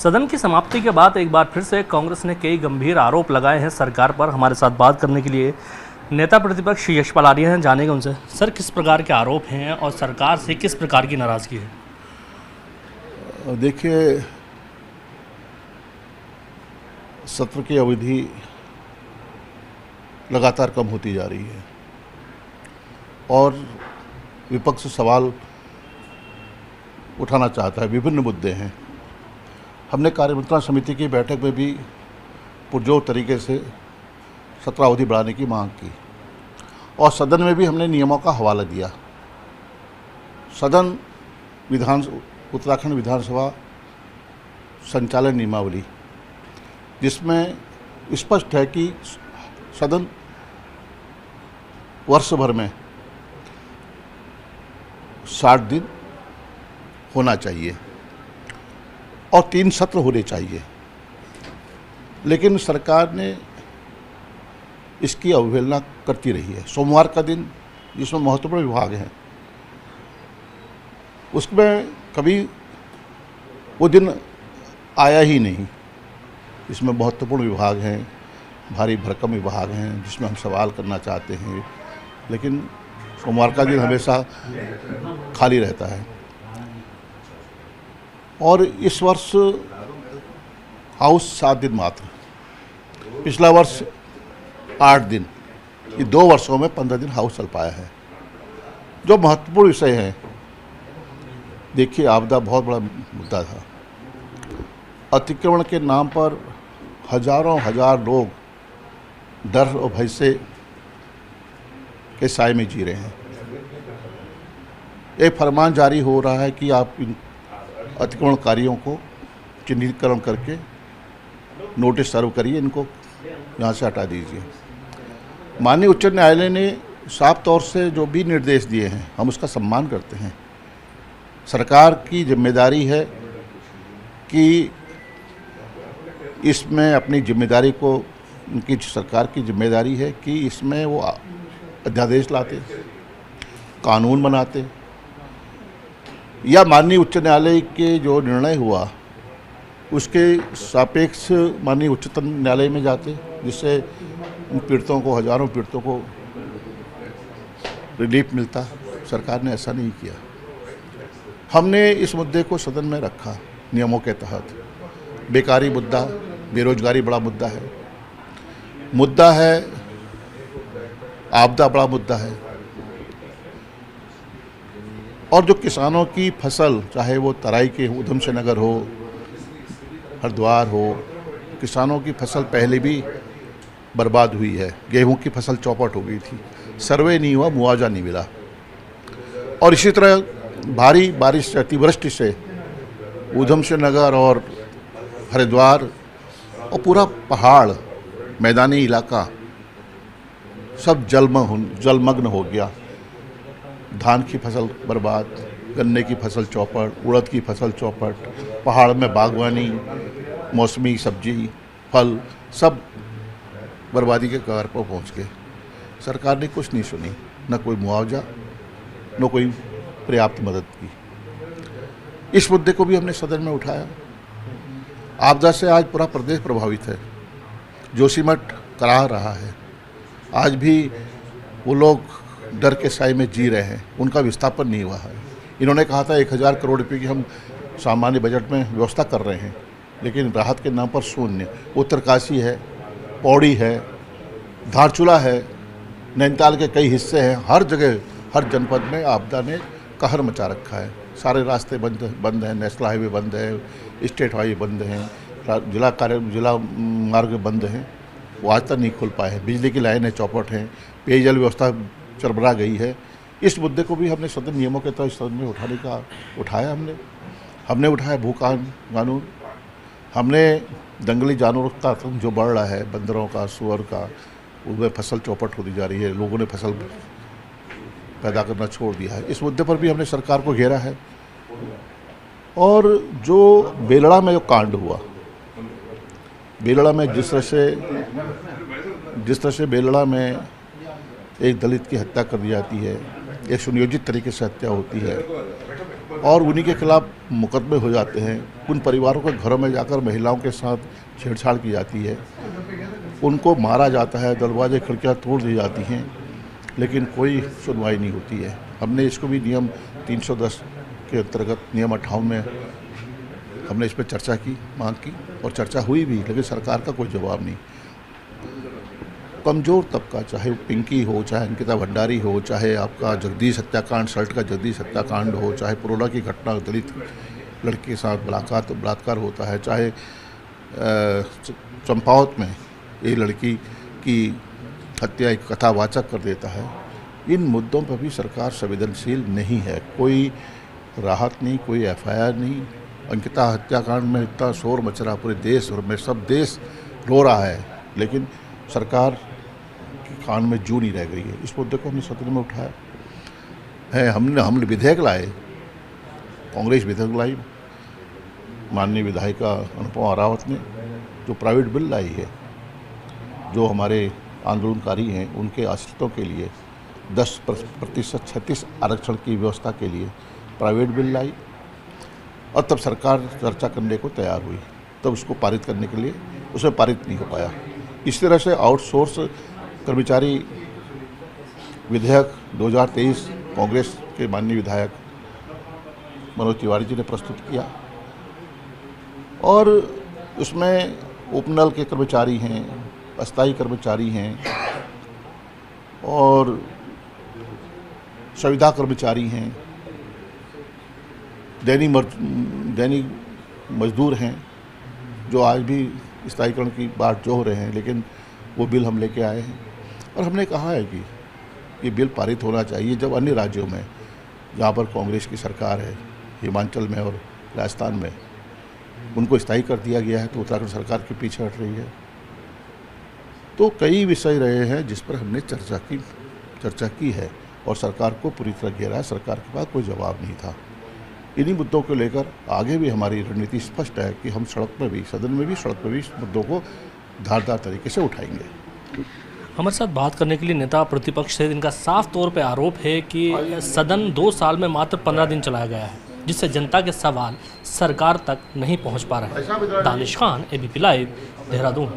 सदन की समाप्ति के बाद एक बार फिर से कांग्रेस ने कई गंभीर आरोप लगाए हैं सरकार पर। हमारे साथ बात करने के लिए नेता प्रतिपक्ष यशपाल आर्य हैं, जानेंगे उनसे। सर, किस प्रकार के आरोप हैं और सरकार से किस प्रकार की नाराजगी है? देखिए, सत्र की अवधि लगातार कम होती जा रही है और विपक्ष सवाल उठाना चाहता है। विभिन्न मुद्दे हैं। हमने कार्यमंत्रणा समिति की बैठक में भी पुरजोर तरीके से सत्र अवधि बढ़ाने की मांग की और सदन में भी हमने नियमों का हवाला दिया। सदन उत्तराखंड विधानसभा संचालन नियमावली, जिसमें स्पष्ट है कि सदन वर्ष भर में 60 दिन होना चाहिए और 3 सत्र होने चाहिए, लेकिन सरकार ने इसकी अवहेलना करती रही है। सोमवार का दिन, जिसमें महत्वपूर्ण विभाग हैं, उसमें कभी वो दिन आया ही नहीं। इसमें महत्वपूर्ण विभाग हैं, भारी भरकम विभाग हैं, जिसमें हम सवाल करना चाहते हैं, लेकिन सोमवार का दिन हमेशा खाली रहता है। और इस वर्ष हाउस 7 दिन मात्र, पिछला वर्ष 8 दिन, ये 2 वर्षों में 15 दिन हाउस चल पाया है। जो महत्वपूर्ण विषय है, देखिए, आपदा बहुत बड़ा मुद्दा था। अतिक्रमण के नाम पर हजारों हजार लोग डर और भय से के साए में जी रहे हैं। एक फरमान जारी हो रहा है कि आप इन अतिक्रमणकारियों को चिन्हितकरण करके नोटिस सर्व करिए, इनको यहाँ से हटा दीजिए। माननीय उच्च न्यायालय ने साफ तौर से जो भी निर्देश दिए हैं, हम उसका सम्मान करते हैं। सरकार की जिम्मेदारी है कि इसमें अपनी जिम्मेदारी को, उनकी सरकार की जिम्मेदारी है कि इसमें वो अध्यादेश लाते, कानून बनाते, या माननीय उच्च न्यायालय के जो निर्णय हुआ उसके सापेक्ष माननीय उच्चतम न्यायालय में जाते, जिससे उन पीड़ितों को, हजारों पीड़ितों को रिलीफ मिलता। सरकार ने ऐसा नहीं किया। हमने इस मुद्दे को सदन में रखा नियमों के तहत। बेकारी मुद्दा, बेरोजगारी बड़ा मुद्दा है, आपदा बड़ा मुद्दा है, और जो किसानों की फसल, चाहे वो तराई के उधम सिंह नगर हो, हरिद्वार हो, किसानों की फसल पहले भी बर्बाद हुई है। गेहूं की फसल चौपट हो गई थी, सर्वे नहीं हुआ, मुआवजा नहीं मिला। और इसी तरह भारी बारिश से, अतिवृष्टि से उधम सिंह नगर और हरिद्वार और पूरा पहाड़, मैदानी इलाका सब जलमग्न हो गया। धान की फसल बर्बाद, गन्ने की फसल चौपट, उड़द की फसल चौपट, पहाड़ में बागवानी, मौसमी सब्जी, फल, सब बर्बादी के कगार पर पहुंच गए। सरकार ने कुछ नहीं सुनी, न कोई मुआवजा, न कोई पर्याप्त मदद की। इस मुद्दे को भी हमने सदन में उठाया। आपदा से आज पूरा प्रदेश प्रभावित है। जोशीमठ कराह रहा है। आज भी वो लोग डर के साए में जी रहे हैं, उनका विस्थापन नहीं हुआ है। इन्होंने कहा था 1000 करोड़ रुपये की हम सामान्य बजट में व्यवस्था कर रहे हैं, लेकिन राहत के नाम पर शून्य। उत्तरकाशी है, पौड़ी है, धारचूला है, नैनीताल के कई हिस्से हैं। हर जगह, हर जनपद में आपदा ने कहर मचा रखा है। सारे रास्ते बंद हैं, नेशनल हाईवे बंद है, स्टेट हाईवे बंद हैं, जिला मार्ग बंद हैं, वो आज तक नहीं खुल पाए हैं। बिजली की लाइनें चौपट हैं, पेयजल व्यवस्था चरमरा गई है। इस मुद्दे को भी हमने सदन नियमों के तहत सदन में उठाया। हमने उठाया भू कानून, हमने दंगली जानवरों का आतंक जो बढ़ रहा है, बंदरों का, सुअर का, उनमें फसल चौपट होती जा रही है, लोगों ने फसल पैदा करना छोड़ दिया है। इस मुद्दे पर भी हमने सरकार को घेरा है। और जो बेलड़ा में जो कांड हुआ, बेलड़ा में जिस तरह से बेलड़ा में एक दलित की हत्या कर दी जाती है, एक सुनियोजित तरीके से हत्या होती है, और उन्हीं के खिलाफ मुकदमे हो जाते हैं। उन परिवारों के घरों में जाकर महिलाओं के साथ छेड़छाड़ की जाती है, उनको मारा जाता है, दरवाजे खिड़कियां तोड़ दी जाती हैं, लेकिन कोई सुनवाई नहीं होती है। हमने इसको भी नियम 310 के अंतर्गत नियम 58 में हमने इस पर चर्चा की, मांग की और चर्चा हुई भी, लेकिन सरकार का कोई जवाब नहीं। कमज़ोर तबका, चाहे वो पिंकी हो, चाहे अंकिता भंडारी हो, चाहे आपका जगदीश हत्याकांड, सल्ट का जगदीश हत्याकांड हो, चाहे पुरोला की घटना दलित लड़के के साथ बलात्कार होता है, चाहे चंपावत में एक लड़की की हत्या एक कथावाचक कर देता है, इन मुद्दों पर भी सरकार संवेदनशील नहीं है। कोई राहत नहीं, कोई एफआईआर नहीं। अंकिता हत्याकांड में इतना शोर मच रहा पूरे देश और में सब देश रो रहा है, लेकिन सरकार के कान में जू नहीं रह गई है। इस मुद्दे को हमने सदन में उठाया है। हमने विधेयक लाए, कांग्रेस विधेयक लाई, माननीय विधायिका अनुपमा रावत ने जो प्राइवेट बिल लाई है, जो हमारे आंदोलनकारी हैं उनके आश्रितों के लिए 10% 36 आरक्षण की व्यवस्था के लिए प्राइवेट बिल लाई, और तब सरकार चर्चा करने को तैयार हुई, तब उसको पारित करने के लिए उसमें पारित नहीं हो पाया। इस तरह से आउटसोर्स कर्मचारी विधेयक 2023 कांग्रेस के माननीय विधायक मनोज तिवारी जी ने प्रस्तुत किया, और उसमें उपनल के कर्मचारी हैं, अस्थायी कर्मचारी हैं और संविदा कर्मचारी हैं, दैनिक मजदूर हैं, जो आज भी स्थायीकरण की बात जो हो रहे हैं, लेकिन वो बिल हम लेके आए हैं और हमने कहा है कि ये बिल पारित होना चाहिए। जब अन्य राज्यों में जहाँ पर कांग्रेस की सरकार है, हिमाचल में और राजस्थान में, उनको स्थायी कर दिया गया है, तो उत्तराखंड सरकार के पीछे हट रही है। तो कई विषय रहे हैं जिस पर हमने चर्चा की है और सरकार को पूरी तरह घेरा है। सरकार के पास कोई जवाब नहीं था। इन्हीं मुद्दों को लेकर आगे भी हमारी रणनीति स्पष्ट है कि हम सड़क में भी, सदन में भी, सड़क पर भी इस मुद्दों को धारदार तरीके से उठाएंगे। हमारे साथ बात करने के लिए नेता प्रतिपक्ष से इनका साफ तौर पे आरोप है कि सदन 2 साल में मात्र 15 दिन चलाया गया है, जिससे जनता के सवाल सरकार तक नहीं पहुंच पा रहे हैं। Danish Khan, ABP live, Dehradun.